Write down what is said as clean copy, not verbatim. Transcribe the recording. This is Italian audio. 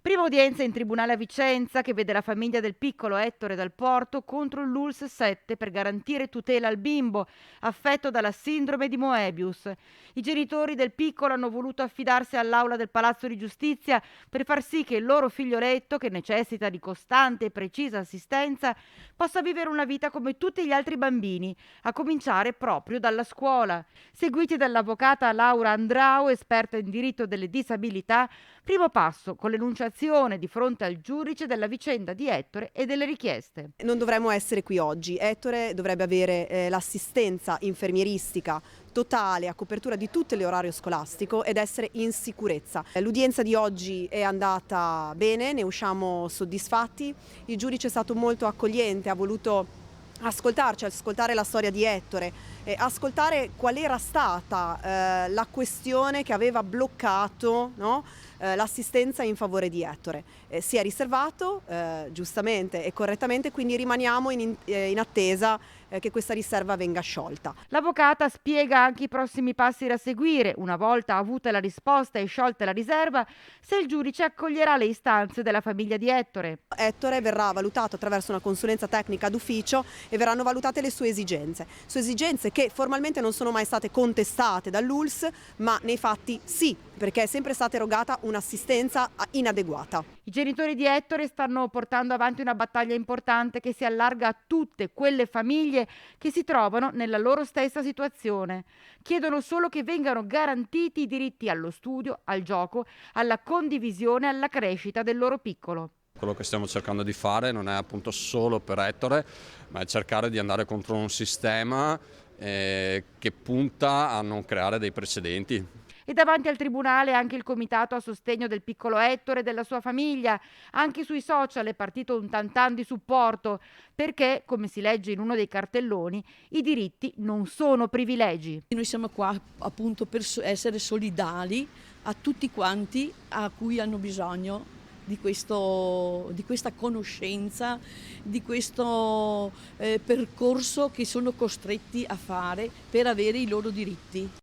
Prima udienza in tribunale a Vicenza che vede la famiglia del piccolo Ettore Dal Porto contro l'ULSS 7 per garantire tutela al bimbo affetto dalla sindrome di Moebius. I genitori del piccolo hanno voluto affidarsi all'aula del Palazzo di Giustizia per far sì che il loro figlioletto, che necessita di costante e precisa assistenza, possa vivere una vita come tutti gli altri bambini, a cominciare proprio dalla scuola. Seguiti dall'avvocata Laura Andrau, esperta in diritto delle disabilità, primo passo con l'enunciazione di fronte al giudice della vicenda di Ettore e delle richieste. Non dovremmo essere qui oggi. Ettore dovrebbe avere l'assistenza infermieristica totale a copertura di tutto l'orario scolastico ed essere in sicurezza. L'udienza di oggi è andata bene, ne usciamo soddisfatti. Il giudice è stato molto accogliente, ha voluto ascoltarci, ascoltare la storia di Ettore, ascoltare qual era stata la questione che aveva bloccato, no, l'assistenza in favore di Ettore. Si è riservato giustamente e correttamente, quindi rimaniamo in attesa che questa riserva venga sciolta. L'avvocata spiega anche i prossimi passi da seguire, una volta avuta la risposta e sciolta la riserva, se il giudice accoglierà le istanze della famiglia di Ettore. Ettore verrà valutato attraverso una consulenza tecnica d'ufficio e verranno valutate le sue esigenze che formalmente non sono mai state contestate dall'ULSS, ma nei fatti sì, perché è sempre stata erogata un'assistenza inadeguata. I genitori di Ettore stanno portando avanti una battaglia importante che si allarga a tutte quelle famiglie che si trovano nella loro stessa situazione. Chiedono solo che vengano garantiti i diritti allo studio, al gioco, alla condivisione e alla crescita del loro piccolo. Quello che stiamo cercando di fare non è appunto solo per Ettore, ma è cercare di andare contro un sistema che punta a non creare dei precedenti. E davanti al tribunale anche il comitato a sostegno del piccolo Ettore e della sua famiglia. Anche sui social è partito un tantan di supporto, perché, come si legge in uno dei cartelloni, i diritti non sono privilegi. Noi siamo qua appunto per essere solidali a tutti quanti a cui hanno bisogno di questa conoscenza, di questo percorso che sono costretti a fare per avere i loro diritti.